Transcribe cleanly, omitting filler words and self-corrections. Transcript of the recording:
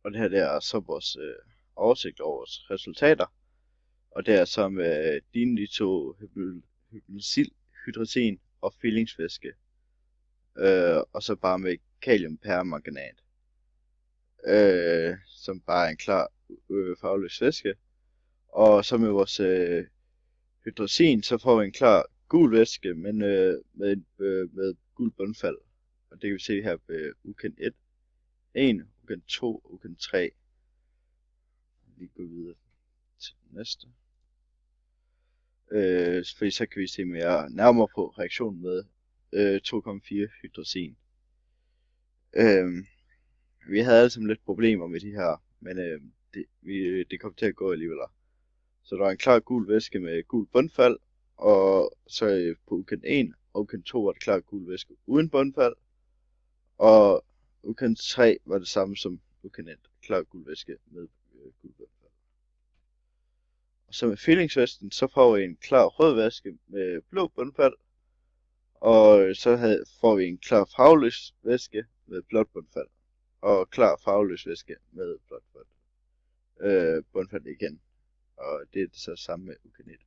Og det her det er så vores oversigt over vores resultater. Og det er så med dinitlohydrazin og fillingsvæske. Og så bare med kaliumpermanganat. Som bare er en klar farveløs væske. Og så med vores hydrazin, så får vi en klar gul væske, men med gul bundfald. Og det kan vi se her ved ukendt 1, ukendt 2 og ukendt 3. Vi går videre til den næste. Fordi så kan vi se mere nærmere på reaktionen med 2,4 hydrazin. Vi havde altså lidt problemer med de her, men det kom til at gå alligevel. Så der var en klar gul væske med gul bundfald, og så på ukendt 1 og ukendt 2 var det klar gul væske uden bundfald, og ukendt 3 var det samme som ukendt 1, klar gul væske med gul bundfald. Og så med fillingsvæsken, så får vi en klar rød væske med blå bundfald, og så får vi en klar farveløs væske med blåt bundfald, og klar farveløs væske med blåt bundfald igen. Og det er så samme med ukendt 1.